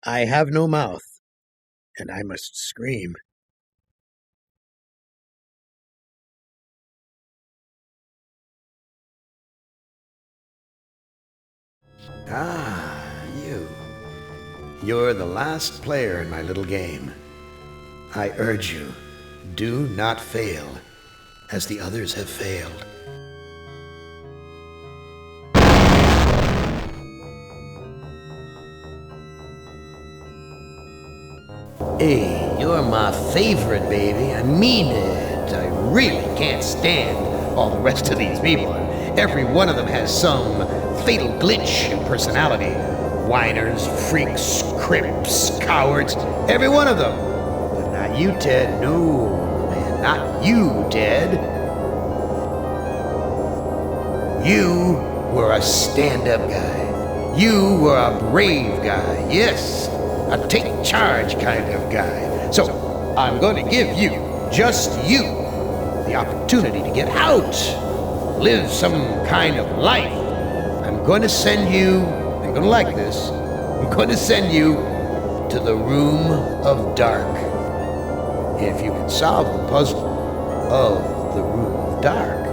I have no mouth, and I must scream. Ah, you. You're the last player in my little game. I urge you, do not fail, as the others have failed. Hey, you're my favorite, baby. I mean it. I really can't stand all the rest of these people. Every one of them has some fatal glitch in personality. Whiners, freaks, crimps, cowards, every one of them. But not you, Ted. No, man, not you, Ted. You were a stand-up guy. You were a brave guy, yes. A take charge kind of guy. So, I'm going to give you, just you, the opportunity to get out. Live some kind of life. I'm going to send you, you're going to like this, I'm going to send you to the Room of Dark. If you can solve the puzzle of the Room of Dark,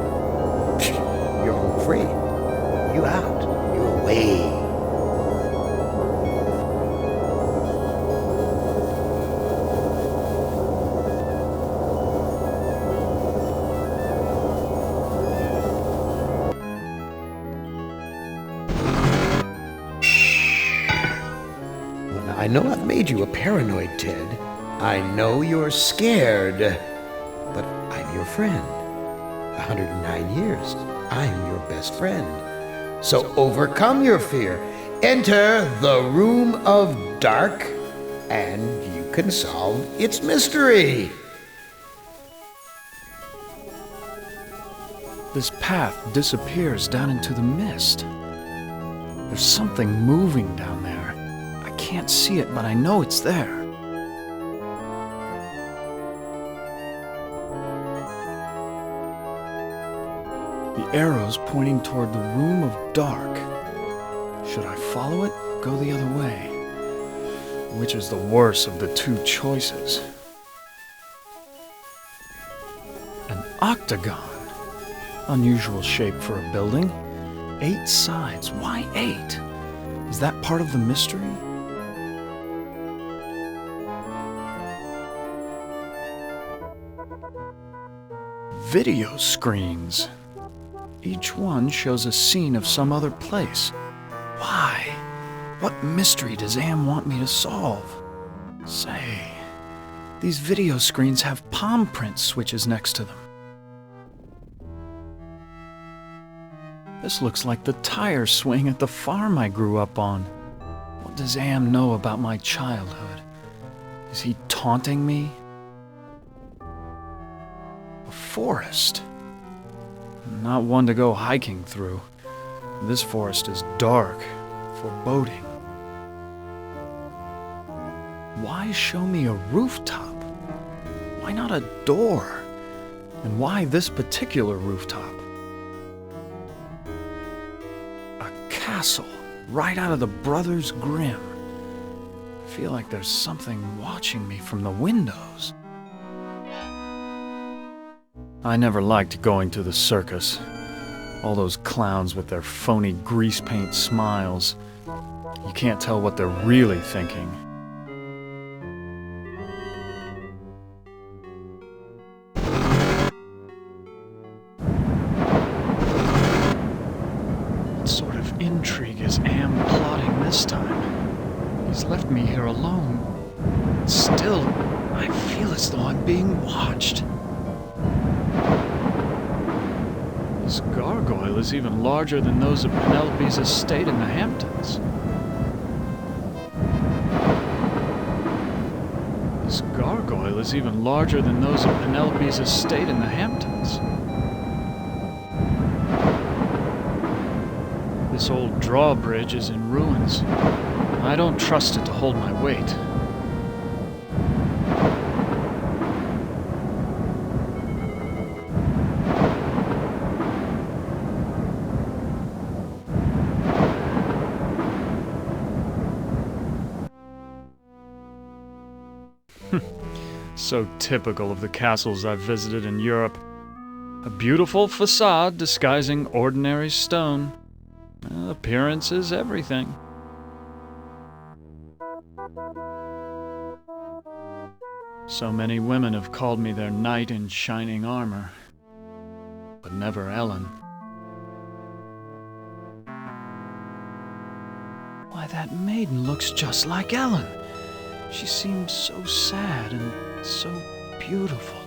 you're home free. You out. You're away. I know I've made you a paranoid, Ted. I know you're scared. But I'm your friend. 109 years. I'm your best friend. So overcome your fear. Enter the Room of Dark, and you can solve its mystery. This path disappears down into the mist. There's something moving down there. I can't see it, but I know it's there. The arrow's pointing toward the Room of Dark. Should I follow it or go the other way? Which is the worse of the two choices? An octagon. Unusual shape for a building. 8 sides. Why 8? Is that part of the mystery? Video screens. Each one shows a scene of some other place. Why? What mystery does Am want me to solve? Say, these video screens have palm print switches next to them. This looks like the tire swing at the farm I grew up on. What does Am know about my childhood? Is he taunting me? A forest. Not one to go hiking through. This forest is dark, foreboding. Why show me a rooftop? Why not a door? And why this particular rooftop? A castle, right out of the Brothers Grimm. I feel like there's something watching me from the windows. I never liked going to the circus. All those clowns with their phony grease paint smiles. You can't tell what they're really thinking. What sort of intrigue is Am plotting this time? He's left me here alone. Still, I feel as though I'm being watched. This gargoyle is even larger than those of Penelope's estate in the Hamptons. This gargoyle is even larger than those of Penelope's estate in the Hamptons. This old drawbridge is in ruins. I don't trust it to hold my weight. So typical of the castles I've visited in Europe. A beautiful facade disguising ordinary stone. Appearance is everything. So many women have called me their knight in shining armor, but never Ellen. Why, that maiden looks just like Ellen. She seems so sad and so beautiful.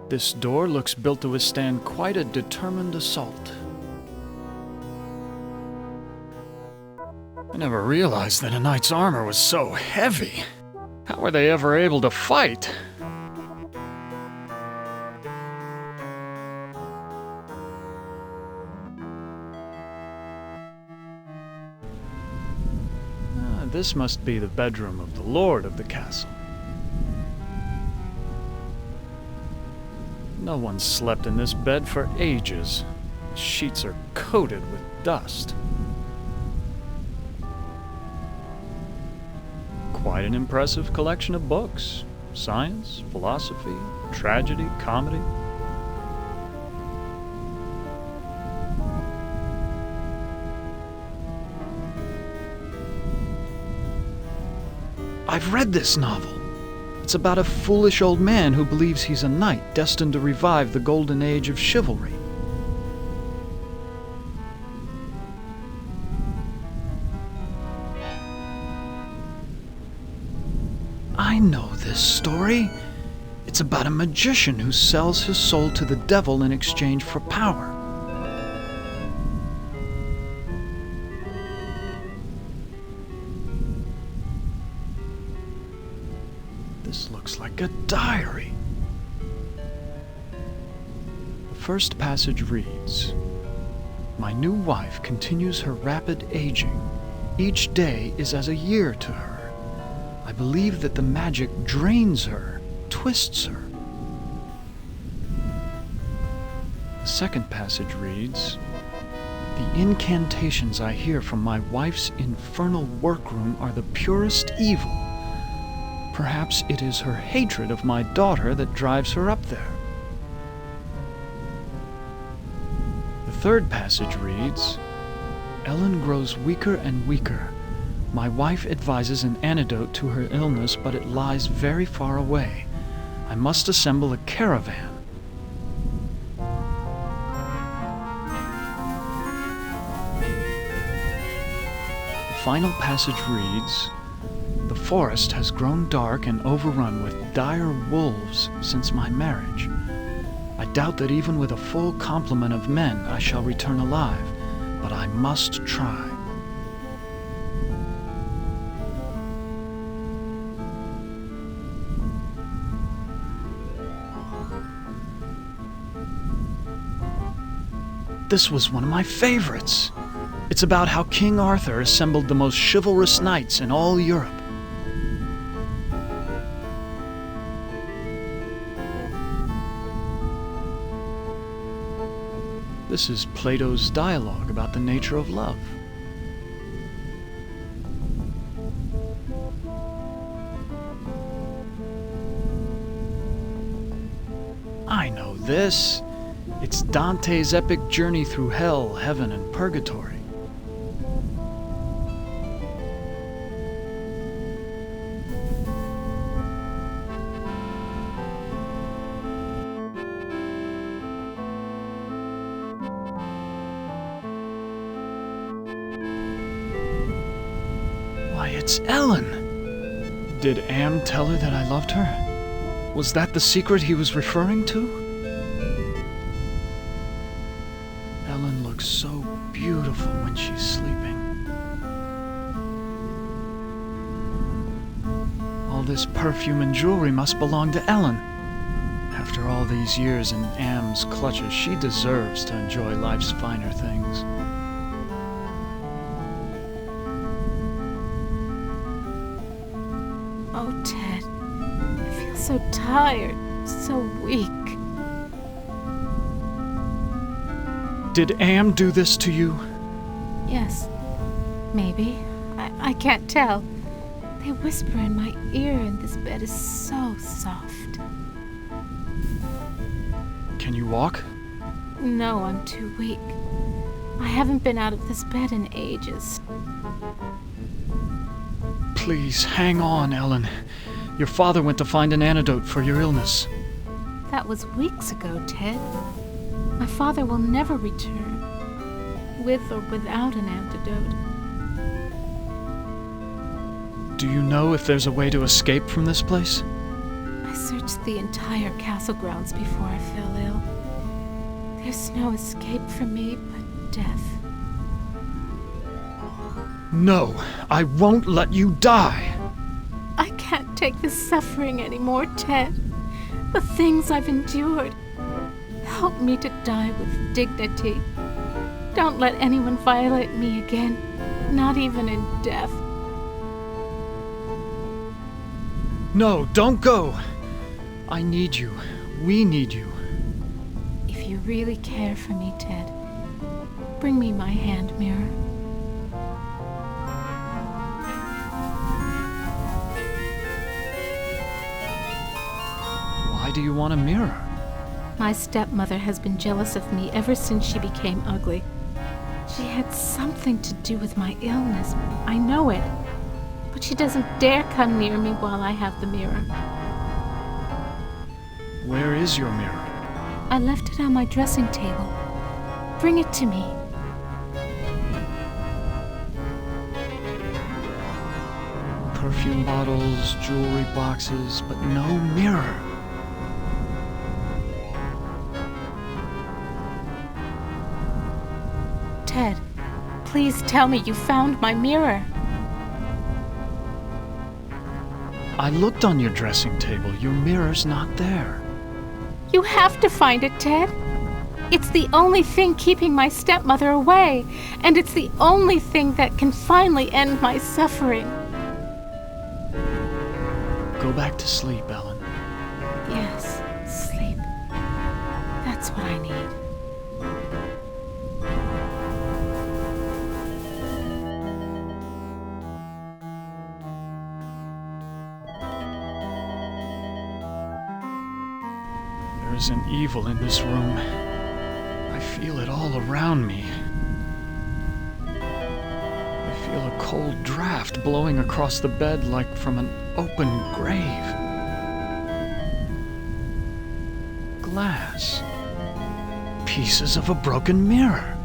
This door looks built to withstand quite a determined assault. I never realized that a knight's armor was so heavy. How were they ever able to fight? This must be the bedroom of the lord of the castle. No one slept in this bed for ages. The sheets are coated with dust. Quite an impressive collection of books. Science, philosophy, tragedy, comedy. I've read this novel. It's about a foolish old man who believes he's a knight destined to revive the golden age of chivalry. I know this story. It's about a magician who sells his soul to the devil in exchange for power. This looks like a diary. The first passage reads, "My new wife continues her rapid aging. Each day is as a year to her. I believe that the magic drains her, twists her." The second passage reads, "The incantations I hear from my wife's infernal workroom are the purest evil. Perhaps it is her hatred of my daughter that drives her up there." The third passage reads, "Ellen grows weaker and weaker. My wife advises an antidote to her illness, but it lies very far away. I must assemble a caravan." The final passage reads, "The forest has grown dark and overrun with dire wolves since my marriage. I doubt that even with a full complement of men I shall return alive, but I must try." This was one of my favorites. It's about how King Arthur assembled the most chivalrous knights in all Europe. This is Plato's dialogue about the nature of love. I know this. It's Dante's epic journey through hell, heaven, and purgatory. Why, it's Ellen! Did Am tell her that I loved her? Was that the secret he was referring to? Ellen looks so beautiful when she's sleeping. All this perfume and jewelry must belong to Ellen. After all these years in Am's clutches, she deserves to enjoy life's finer things. Oh, Ted, I feel so tired, so weak. Did Am do this to you? Yes, Maybe. I can't tell. They whisper in my ear and this bed is so soft. Can you walk? No, I'm too weak. I haven't been out of this bed in ages. Please, hang on, Ellen. Your father went to find an antidote for your illness. That was weeks ago, Ted. My father will never return, with or without an antidote. Do you know if there's a way to escape from this place? I searched the entire castle grounds before I fell ill. There's no escape for me but death. No, I won't let you die. I can't take this suffering anymore, Ted. The things I've endured. Help me to die with dignity. Don't let anyone violate me again, not even in death. No, don't go. I need you. We need you. If you really care for me, Ted, bring me my hand mirror. Why do you want a mirror? My stepmother has been jealous of me ever since she became ugly. She had something to do with my illness. I know it. But she doesn't dare come near me while I have the mirror. Where is your mirror? I left it on my dressing table. Bring it to me. Perfume bottles, jewelry boxes, but no mirror. Ted, please tell me you found my mirror. I looked on your dressing table. Your mirror's not there. You have to find it, Ted. It's the only thing keeping my stepmother away, and it's the only thing that can finally end my suffering. Go back to sleep, Ellen. Yes, sleep. That's what I need. There's an evil in this room. I feel it all around me. I feel a cold draft blowing across the bed like from an open grave. Glass. Pieces of a broken mirror.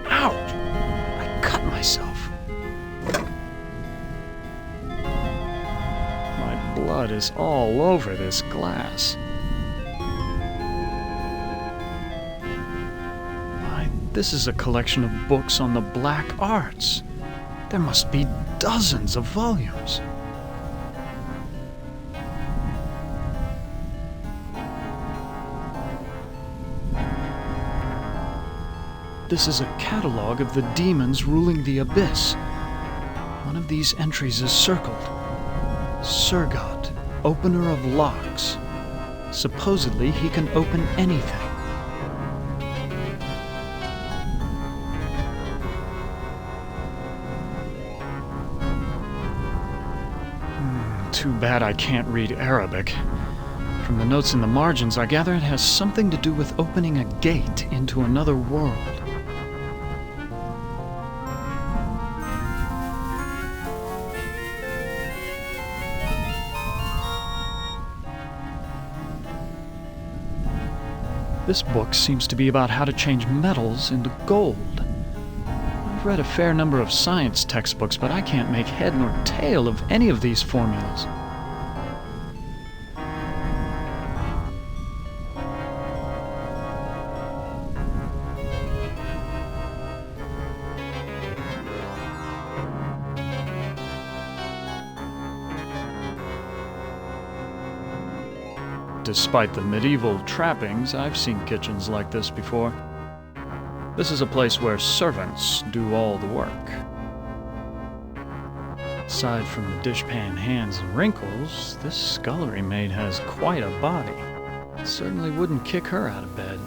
Ouch! I cut myself. Blood is all over this glass. Why, this is a collection of books on the black arts. There must be dozens of volumes. This is a catalog of the demons ruling the abyss. One of these entries is circled. Surgot, opener of locks. Supposedly, he can open anything. Too bad I can't read Arabic. From the notes in the margins, I gather it has something to do with opening a gate into another world. This book seems to be about how to change metals into gold. I've read a fair number of science textbooks, but I can't make head nor tail of any of these formulas. Despite the medieval trappings, I've seen kitchens like this before. This is a place where servants do all the work. Aside from the dishpan hands and wrinkles, this scullery maid has quite a body. Certainly wouldn't kick her out of bed.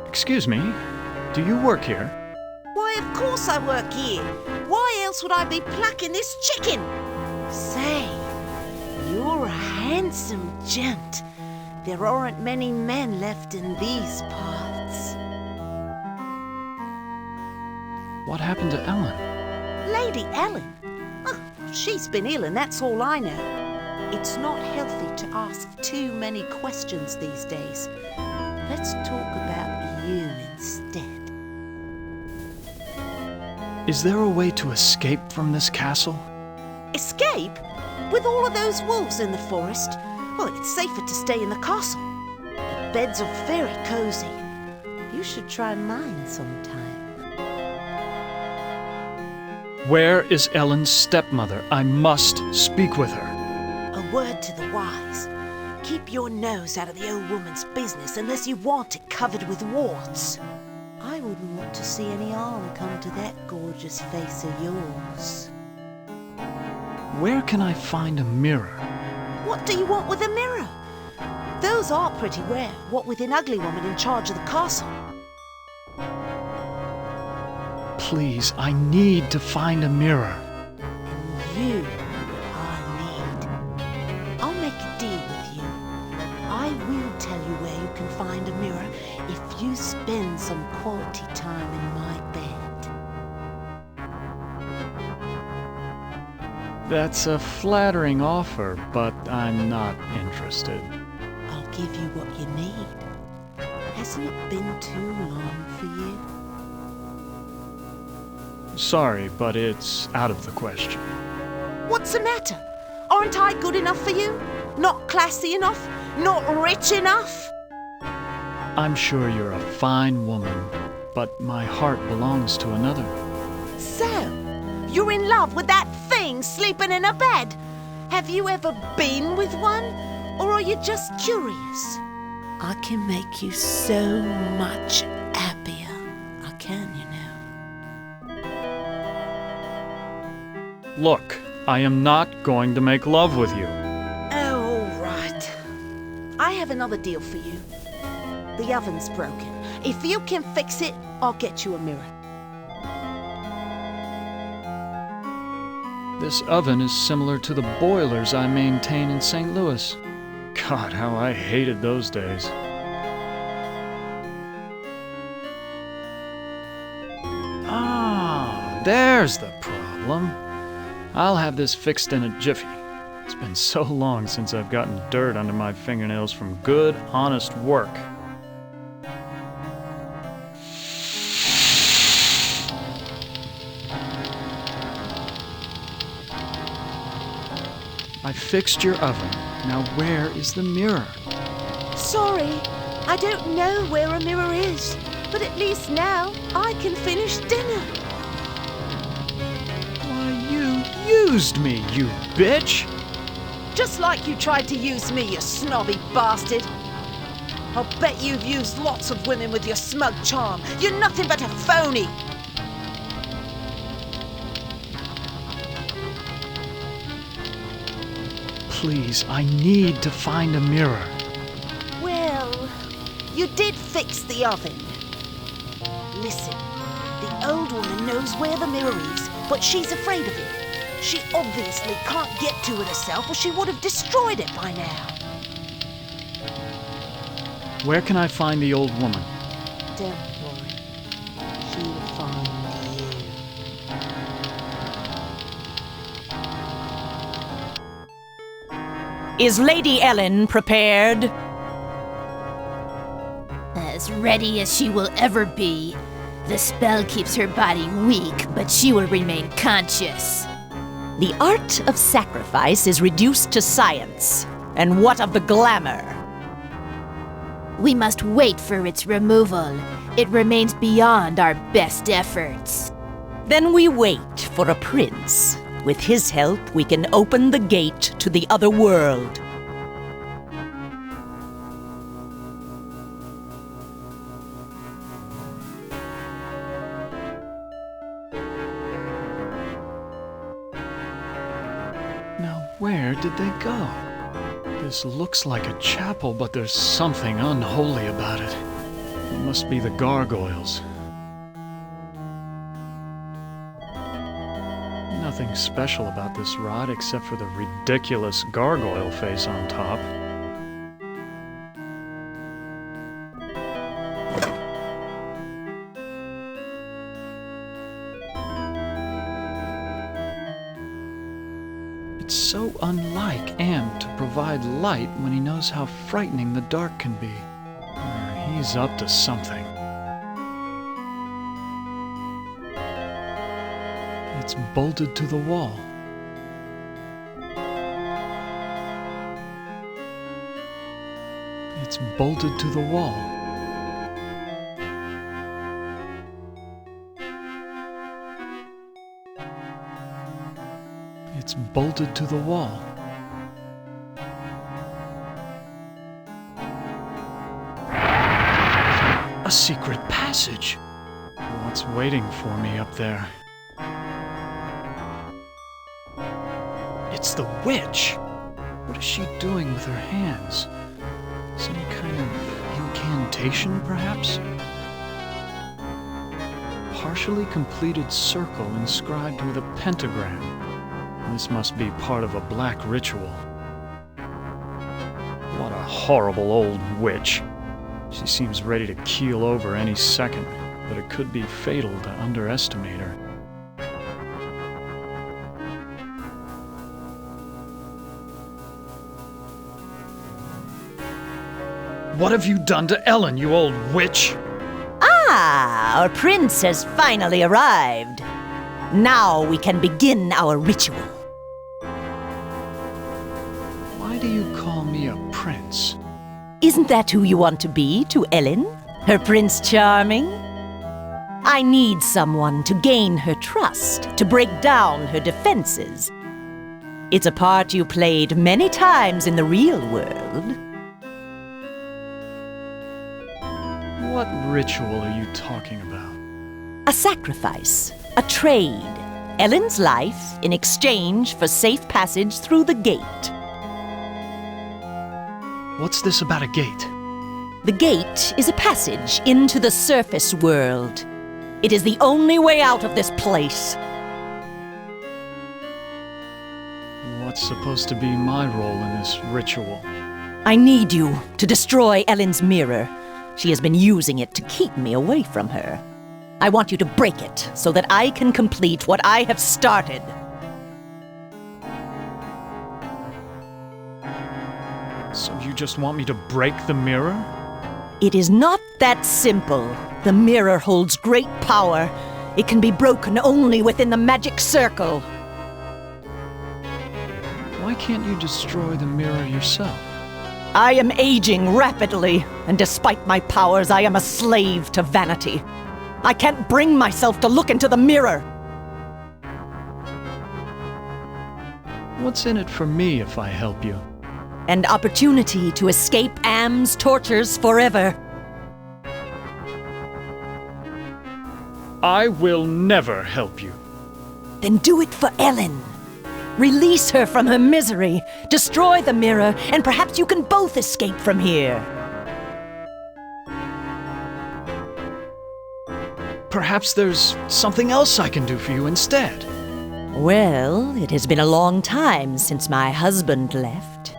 Excuse me, do you work here? Why, of course I work here. Why else would I be plucking this chicken? Say, you're a handsome gent. There aren't many men left in these parts. What happened to Ellen? Lady Ellen? Oh, she's been ill and that's all I know. It's not healthy to ask too many questions these days. Let's talk about you instead. Is there a way to escape from this castle? Escape? With all of those wolves in the forest? Well, it's safer to stay in the castle. The beds are very cozy. You should try mine sometime. Where is Ellen's stepmother? I must speak with her. A word to the wise. Keep your nose out of the old woman's business unless you want it covered with warts. I wouldn't want to see any harm come to that gorgeous face of yours. Where can I find a mirror? What do you want with a mirror? Those are pretty rare, what with an ugly woman in charge of the castle. Please, I need to find a mirror. And you are need. I'll make a deal with you. I will tell you where you can find a mirror if you spend some quality time in my bed. That's a flattering offer, but I'm not interested. I'll give you what you need. Hasn't it been too long for you? Sorry, but it's out of the question. What's the matter? Aren't I good enough for you? Not classy enough? Not rich enough? I'm sure you're a fine woman, but my heart belongs to another. So, you're in love with that thing sleeping in a bed? Have you ever been with one? Or are you just curious? I can make you so much happier. I can, you know. Look, I am not going to make love with you. Oh, all right. I have another deal for you. The oven's broken. If you can fix it, I'll get you a mirror. This oven is similar to the boilers I maintain in St. Louis. God, how I hated those days. Ah, there's the problem. I'll have this fixed in a jiffy. It's been so long since I've gotten dirt under my fingernails from good, honest work. I fixed your oven. Now where is the mirror? Sorry, I don't know where a mirror is, but at least now I can finish dinner. Why, you used me, you bitch! Just like you tried to use me, you snobby bastard. I'll bet you've used lots of women with your smug charm. You're nothing but a phony. Please, I need to find a mirror. Well, you did fix the oven. Listen, the old woman knows where the mirror is, but she's afraid of it. She obviously can't get to it herself, or she would have destroyed it by now. Where can I find the old woman? Don't worry. She'll find you. Is Lady Ellen prepared? As ready as she will ever be. The spell keeps her body weak, but she will remain conscious. The art of sacrifice is reduced to science. And what of the glamour? We must wait for its removal. It remains beyond our best efforts. Then we wait for a prince. With his help, we can open the gate to the other world. Where did they go? This looks like a chapel, but there's something unholy about it. It must be the gargoyles. Nothing special about this rod except for the ridiculous gargoyle face on top. It's so unlike Am to provide light when he knows how frightening the dark can be. He's up to something. It's bolted to the wall. It's bolted to the wall. It's bolted to the wall. A secret passage. What's waiting for me up there? It's the witch! What is she doing with her hands? Some kind of incantation, perhaps? Partially completed circle inscribed with a pentagram. This must be part of a black ritual. What a horrible old witch. She seems ready to keel over any second, but it could be fatal to underestimate her. What have you done to Ellen, you old witch? Ah, our prince has finally arrived. Now we can begin our ritual. Why do you call me a prince? Isn't that who you want to be to Ellen? Her Prince Charming? I need someone to gain her trust, to break down her defenses. It's a part you played many times in the real world. What ritual are you talking about? A sacrifice, a trade. Ellen's life in exchange for safe passage through the gate. What's this about a gate? The gate is a passage into the surface world. It is the only way out of this place. What's supposed to be my role in this ritual? I need you to destroy Ellen's mirror. She has been using it to keep me away from her. I want you to break it so that I can complete what I have started. So you just want me to break the mirror? It is not that simple. The mirror holds great power. It can be broken only within the magic circle. Why can't you destroy the mirror yourself? I am aging rapidly, and despite my powers, I am a slave to vanity. I can't bring myself to look into the mirror. What's in it for me if I help you? An opportunity to escape Am's tortures forever. I will never help you. Then do it for Ellen. Release her from her misery, destroy the mirror, and perhaps you can both escape from here. Perhaps there's something else I can do for you instead. Well, it has been a long time since my husband left.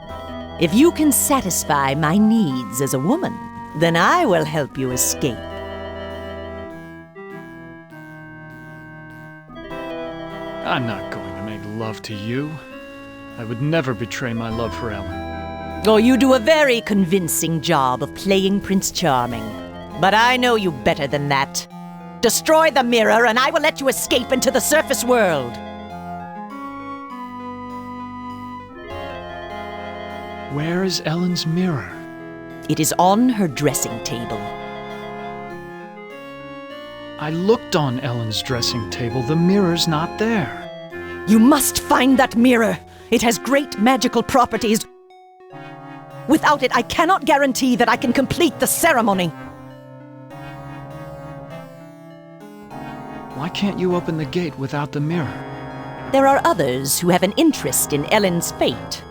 If you can satisfy my needs as a woman, then I will help you escape. I'm not going to make love to you. I would never betray my love for Ellen. Oh, you do a very convincing job of playing Prince Charming. But I know you better than that. Destroy the mirror, and I will let you escape into the surface world. Where is Ellen's mirror? It is on her dressing table. I looked on Ellen's dressing table. The mirror's not there. You must find that mirror. It has great magical properties. Without it, I cannot guarantee that I can complete the ceremony. Why can't you open the gate without the mirror? There are others who have an interest in Ellen's fate.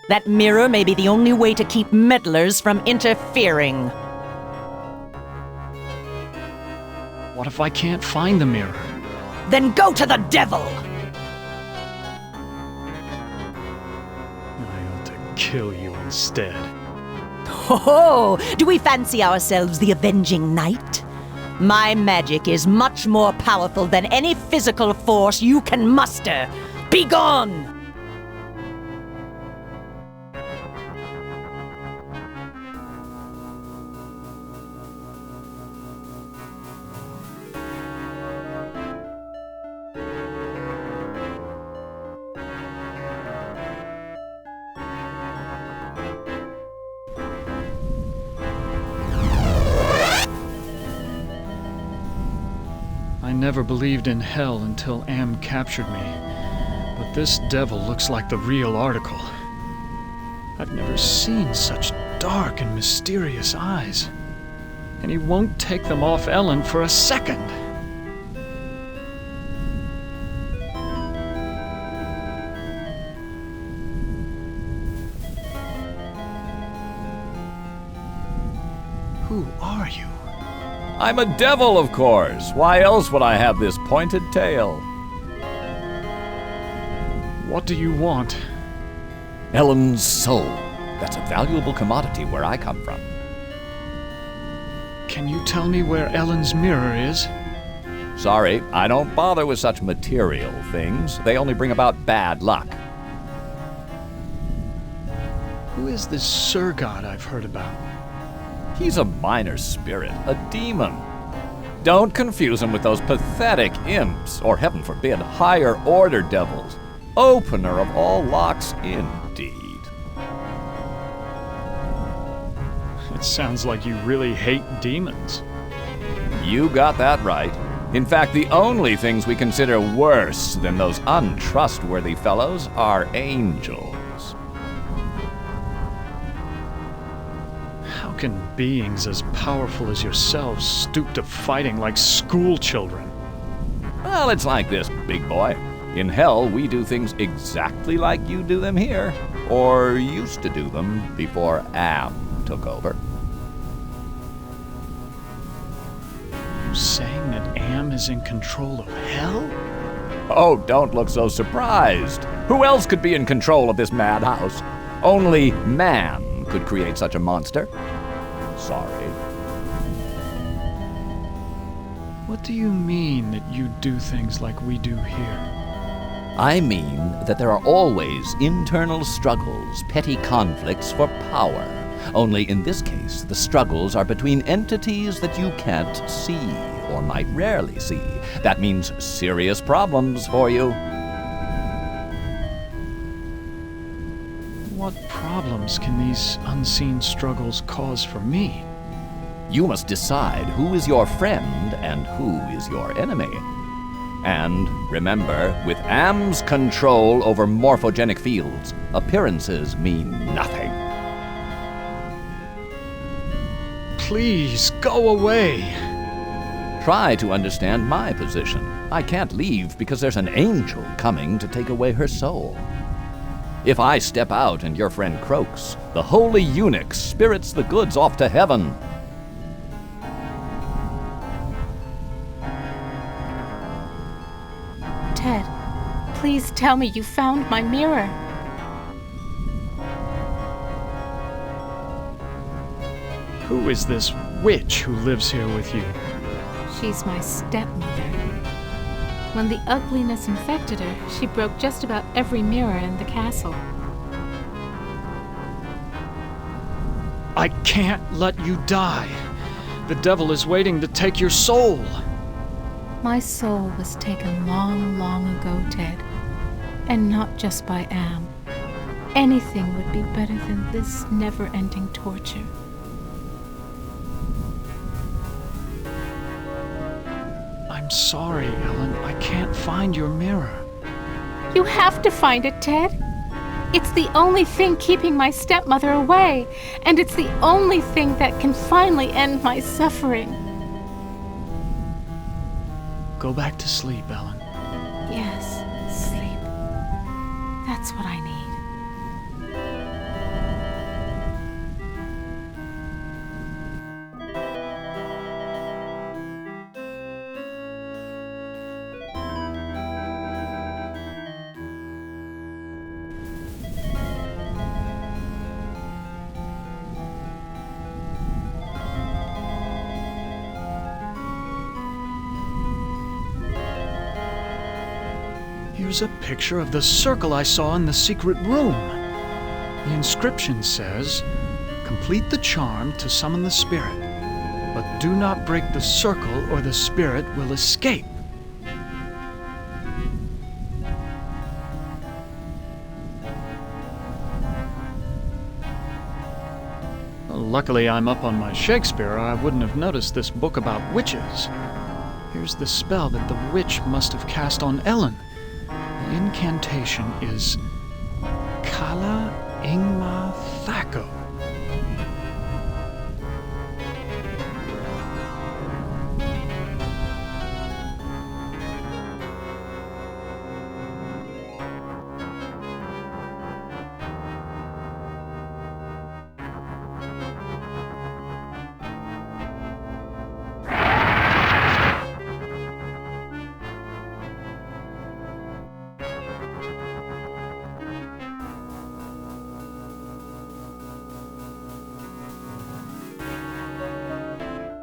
That mirror may be the only way to keep meddlers from interfering. What if I can't find the mirror? Then go to the devil! I ought to kill you instead. Ho-ho! Do we fancy ourselves the avenging knight? My magic is much more powerful than any physical force you can muster. Be gone! I never believed in hell until Am captured me, but this devil looks like the real article. I've never seen such dark and mysterious eyes, and he won't take them off Ellen for a second. Who are you? I'm a devil, of course. Why else would I have this pointed tail? What do you want? Ellen's soul. That's a valuable commodity where I come from. Can you tell me where Ellen's mirror is? Sorry, I don't bother with such material things. They only bring about bad luck. Who is this Sir God I've heard about? He's a minor spirit, a demon. Don't confuse him with those pathetic imps, or heaven forbid, higher order devils. Opener of all locks, indeed. It sounds like you really hate demons. You got that right. In fact, the only things we consider worse than those untrustworthy fellows are angels. How can beings as powerful as yourselves stoop to fighting like school children? Well, it's like this, big boy. In hell, we do things exactly like you do them here, or used to do them before Am took over. You're saying that Am is in control of hell? Oh, don't look so surprised. Who else could be in control of this madhouse? Only man could create such a monster. Sorry. What do you mean that you do things like we do here? I mean that there are always internal struggles, petty conflicts for power. Only in this case, the struggles are between entities that you can't see, or might rarely see. That means serious problems for you. What problems can these unseen struggles cause for me? You must decide who is your friend and who is your enemy. And remember, with Am's control over morphogenic fields, appearances mean nothing. Please, go away! Try to understand my position. I can't leave because there's an angel coming to take away her soul. If I step out and your friend croaks, the holy eunuch spirits the goods off to heaven. Ted, please tell me you found my mirror. Who is this witch who lives here with you? She's my stepmother. When the ugliness infected her, she broke just about every mirror in the castle. I can't let you die. The devil is waiting to take your soul. My soul was taken long, long ago, Ted. And not just by Am. Anything would be better than this never-ending torture. I'm sorry, Ellen. I can't find your mirror. You have to find it, Ted. It's the only thing keeping my stepmother away, and it's the only thing that can finally end my suffering. Go back to sleep, Ellen. Yes, sleep. That's what I need. Here's a picture of the circle I saw in the secret room. The inscription says, "Complete the charm to summon the spirit, but do not break the circle or the spirit will escape." Luckily, I'm up on my Shakespeare, or I wouldn't have noticed this book about witches. Here's the spell that the witch must have cast on Ellen. The incantation is Kala Ingma Thako.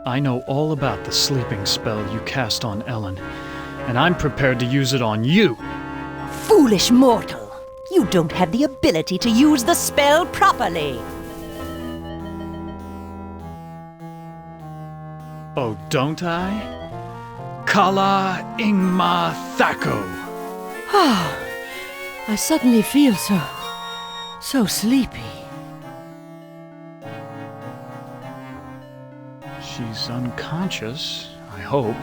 I know all about the sleeping spell you cast on Ellen, and I'm prepared to use it on you. Foolish mortal! You don't have the ability to use the spell properly. Oh, don't I? Kala Ingma Thako. I suddenly feel so sleepy. She's unconscious, I hope.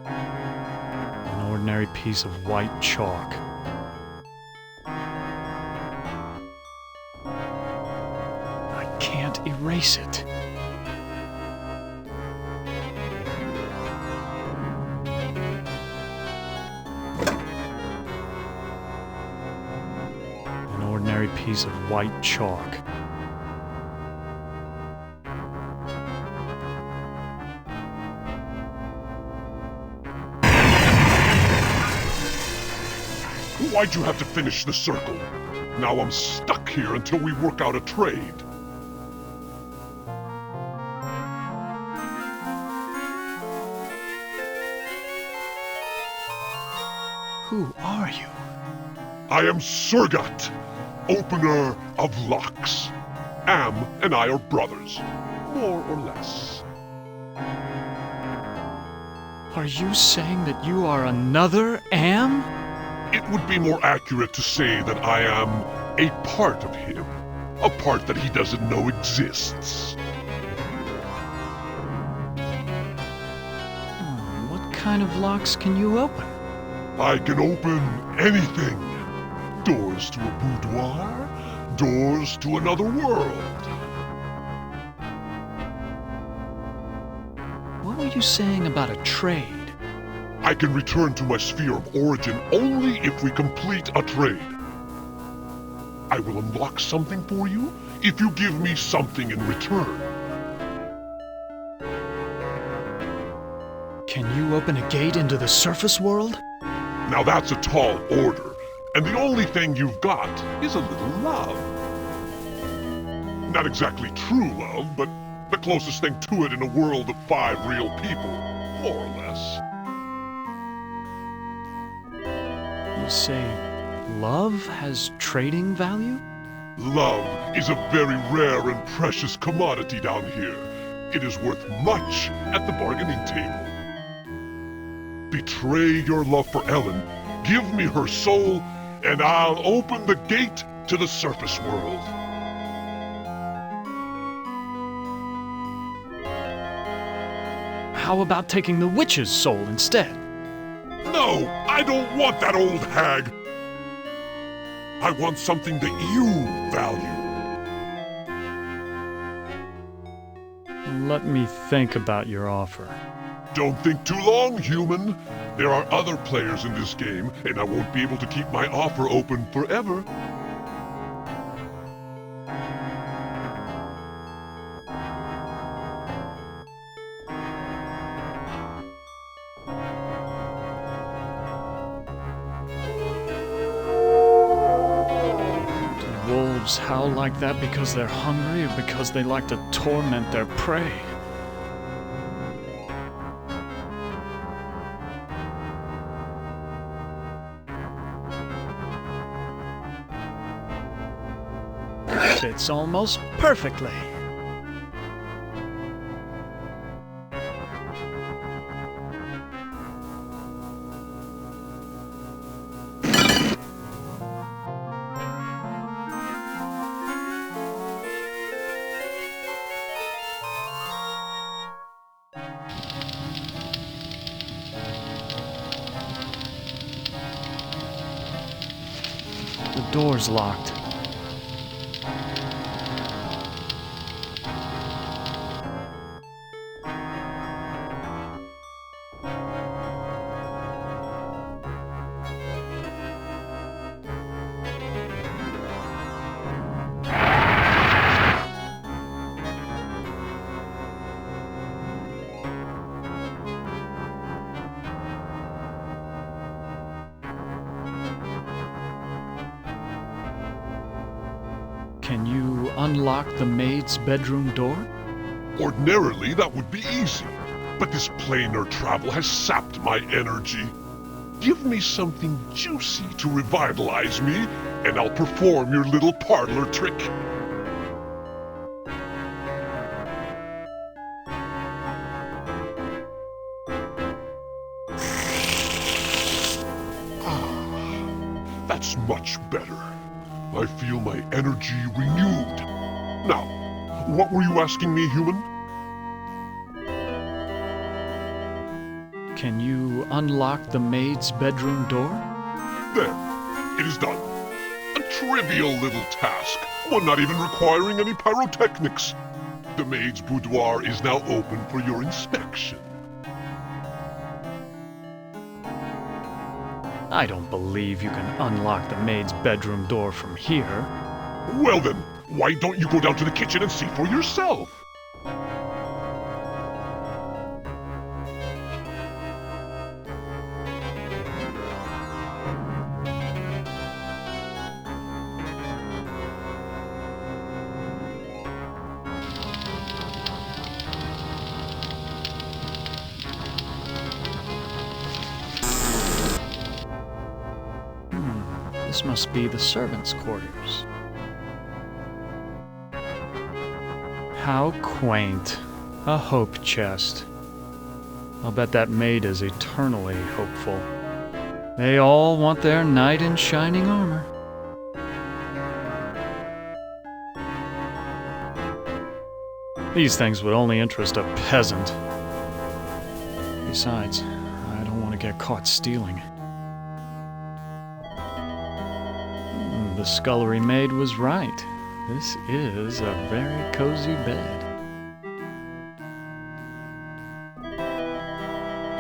An ordinary piece of white chalk. I can't erase it. An ordinary piece of white chalk. Why'd you have to finish the circle? Now I'm stuck here until we work out a trade. Who are you? I am Surgat, opener of locks. Am and I are brothers, more or less. Are you saying that you are another Am? It would be more accurate to say that I am a part of him. A part that he doesn't know exists. What kind of locks can you open? I can open anything. Doors to a boudoir, doors to another world. What were you saying about a trade? I can return to my sphere of origin only if we complete a trade. I will unlock something for you if you give me something in return. Can you open a gate into the surface world? Now that's a tall order, and the only thing you've got is a little love. Not exactly true love, but the closest thing to it in a world of 5 real people, more or less. You say love has trading value? Love is a very rare and precious commodity down here. It is worth much at the bargaining table. Betray your love for Ellen, give me her soul, and I'll open the gate to the surface world. How about taking the witch's soul instead? No, I don't want that old hag. I want something that you value. Let me think about your offer. Don't think too long, human. There are other players in this game, and I won't be able to keep my offer open forever. Do wolves howl like that because they're hungry or because they like to torment their prey? Fits almost perfectly. The door's locked. Can you unlock the maid's bedroom door? Ordinarily, that would be easy. But this planar travel has sapped my energy. Give me something juicy to revitalize me, and I'll perform your little parlor trick. That's much better. I feel my energy renewed. Now, what were you asking me, human? Can you unlock the maid's bedroom door? There, it is done. A trivial little task, one not even requiring any pyrotechnics. The maid's boudoir is now open for your inspection. I don't believe you can unlock the maid's bedroom door from here. Well then, why don't you go down to the kitchen and see for yourself? This must be the servants' quarters. How quaint. A hope chest. I'll bet that maid is eternally hopeful. They all want their knight in shining armor. These things would only interest a peasant. Besides, I don't want to get caught stealing. The scullery maid was right. This is a very cozy bed.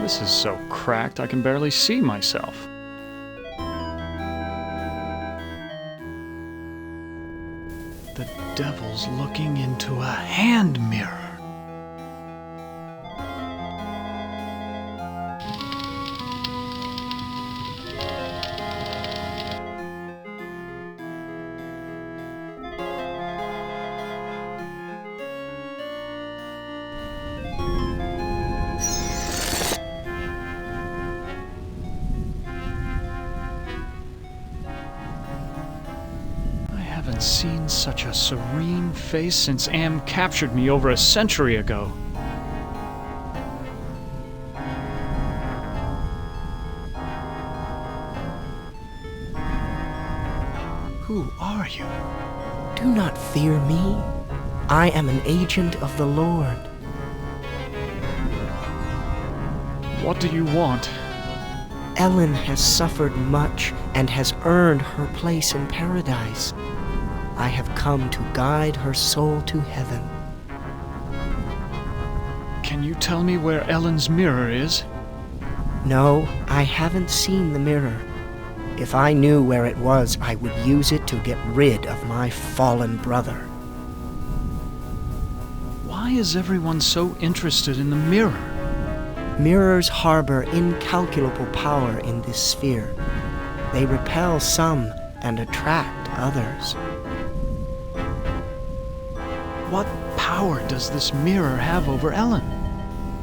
This is so cracked I can barely see myself. The devil's looking into a hand mirror. I haven't seen such a serene face since Am captured me over a century ago. Who are you? Do not fear me. I am an agent of the Lord. What do you want? Ellen has suffered much and has earned her place in paradise. I have come to guide her soul to heaven. Can you tell me where Ellen's mirror is? No, I haven't seen the mirror. If I knew where it was, I would use it to get rid of my fallen brother. Why is everyone so interested in the mirror? Mirrors harbor incalculable power in this sphere. They repel some and attract others. What power does this mirror have over Ellen?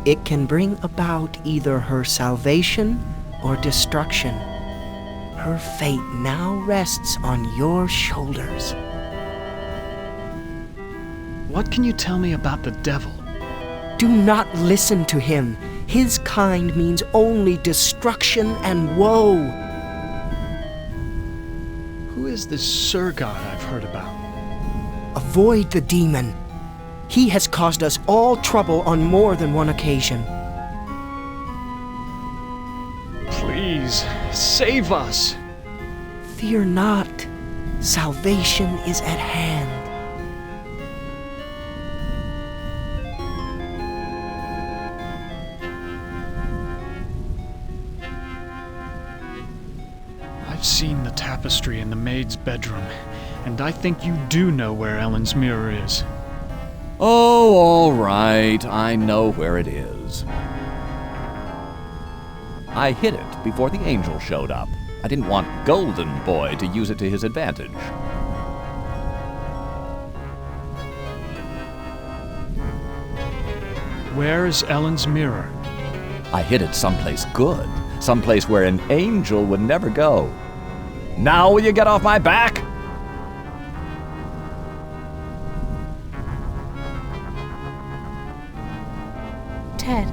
It can bring about either her salvation or destruction. Her fate now rests on your shoulders. What can you tell me about the devil? Do not listen to him. His kind means only destruction and woe. Who is this Sir God I've heard about? Avoid the demon. He has caused us all trouble on more than one occasion. Please, save us! Fear not. Salvation is at hand. I've seen the tapestry in the maid's bedroom, and I think you do know where Ellen's mirror is. Oh, all right. I know where it is. I hid it before the angel showed up. I didn't want Golden Boy to use it to his advantage. Where is Ellen's mirror? I hid it someplace good, someplace where an angel would never go. Now will you get off my back? Ted,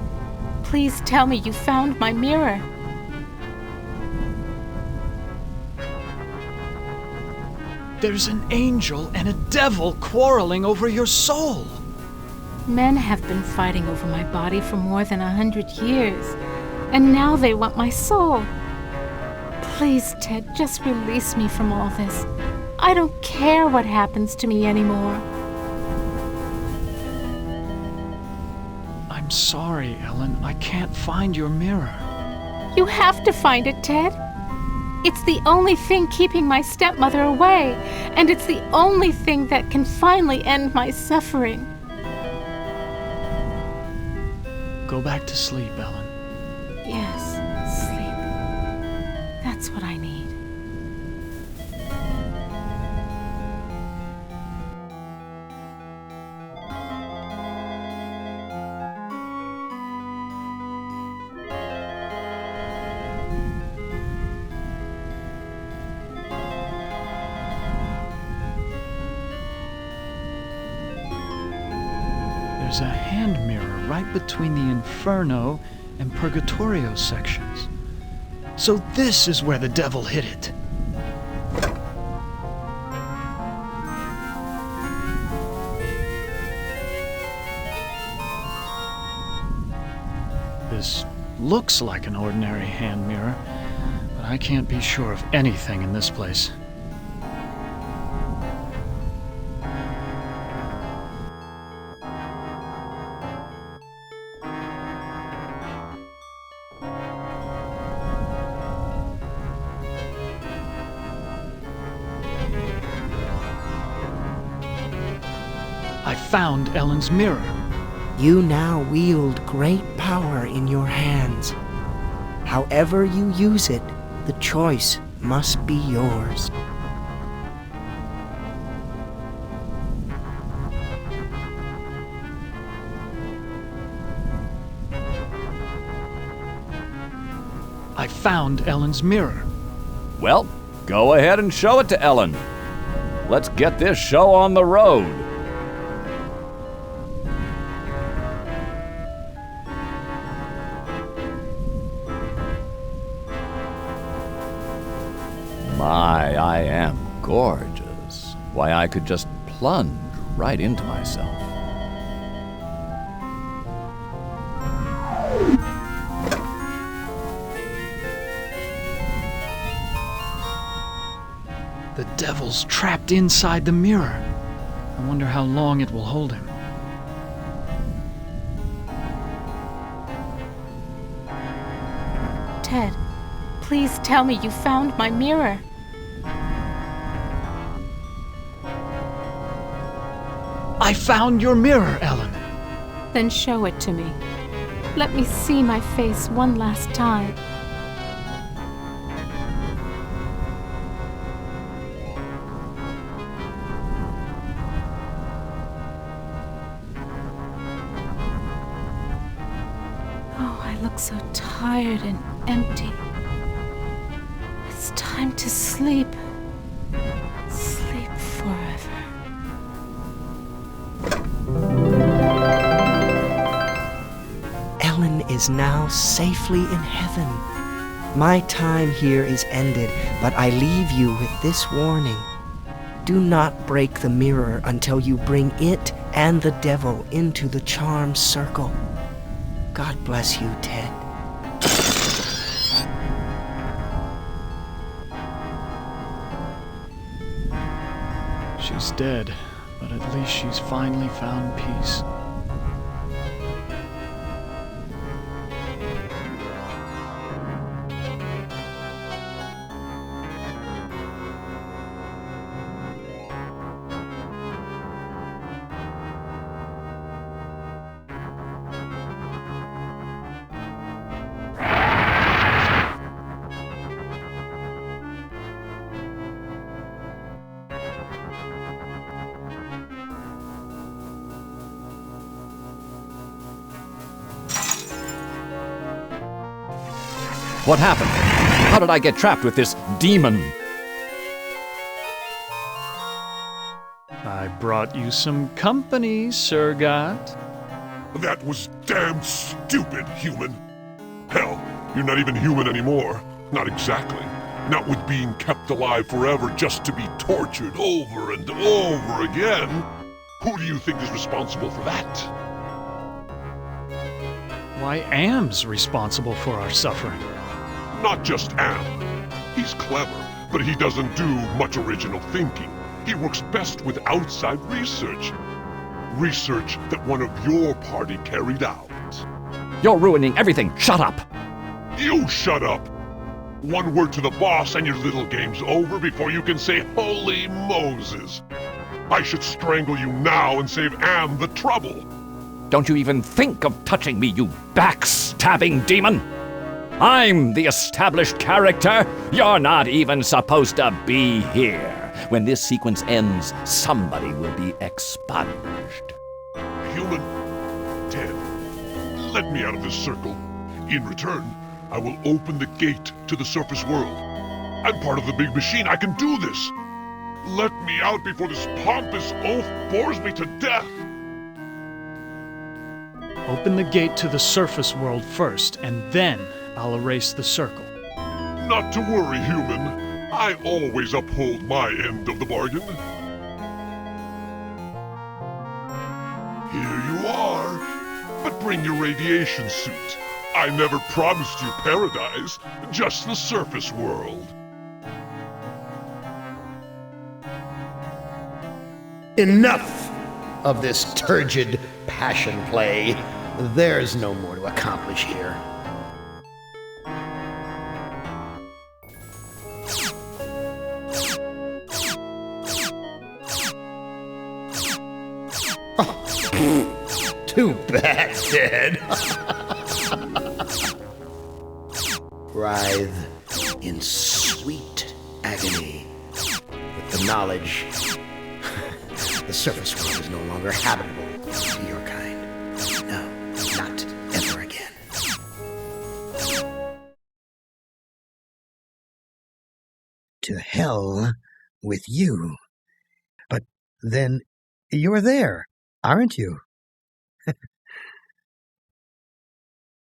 please tell me you found my mirror. There's an angel and a devil quarreling over your soul. Men have been fighting over my body for more than 100 years, and now they want my soul. Please, Ted, just release me from all this. I don't care what happens to me anymore. I'm sorry, Ellen. I can't find your mirror. You have to find it, Ted. It's the only thing keeping my stepmother away, and it's the only thing that can finally end my suffering. Go back to sleep, Ellen. Yes, sleep. That's what I need. There's a hand mirror right between the Inferno and Purgatorio sections. So this is where the devil hid it. This looks like an ordinary hand mirror, but I can't be sure of anything in this place. I found Ellen's mirror. You now wield great power in your hands. However you use it, the choice must be yours. I found Ellen's mirror. Well, go ahead and show it to Ellen. Let's get this show on the road. My, I am gorgeous. Why, I could just plunge right into myself. The devil's trapped inside the mirror. I wonder how long it will hold him. Ted, please tell me you found my mirror. I found your mirror, Ellen. Then show it to me. Let me see my face one last time. Oh, I look so tired and empty. It's time to sleep. Sleep forever. Ellen is now safely in heaven. My time here is ended, but I leave you with this warning. Do not break the mirror until you bring it and the devil into the charm circle. God bless you, Ted. She's dead, but at least she's finally found peace. What happened? How did I get trapped with this demon? I brought you some company, Sir Gat. That was damn stupid, human. Hell, you're not even human anymore. Not exactly. Not with being kept alive forever just to be tortured over and over again. Who do you think is responsible for that? Why, Am's responsible for our suffering. Not just Am. He's clever, but he doesn't do much original thinking. He works best with outside research. Research that one of your party carried out. You're ruining everything. Shut up. You shut up! One word to the boss and your little game's over before you can say holy Moses. I should strangle you now and save Am the trouble. Don't you even think of touching me, you backstabbing demon! I'm the established character. You're not even supposed to be here. When this sequence ends, somebody will be expunged. Human, Ted, let me out of this circle. In return, I will open the gate to the surface world. I'm part of the big machine. I can do this. Let me out before this pompous oaf bores me to death. Open the gate to the surface world first, and then I'll erase the circle. Not to worry, human. I always uphold my end of the bargain. Here you are. But bring your radiation suit. I never promised you paradise, just the surface world. Enough of this turgid passion play. There's no more to accomplish here. Oh, too bad, Ted. Writhe in sweet agony with the knowledge the surface world is no longer habitable to your kind. No, not ever again. To hell with you. But then you're there, aren't you?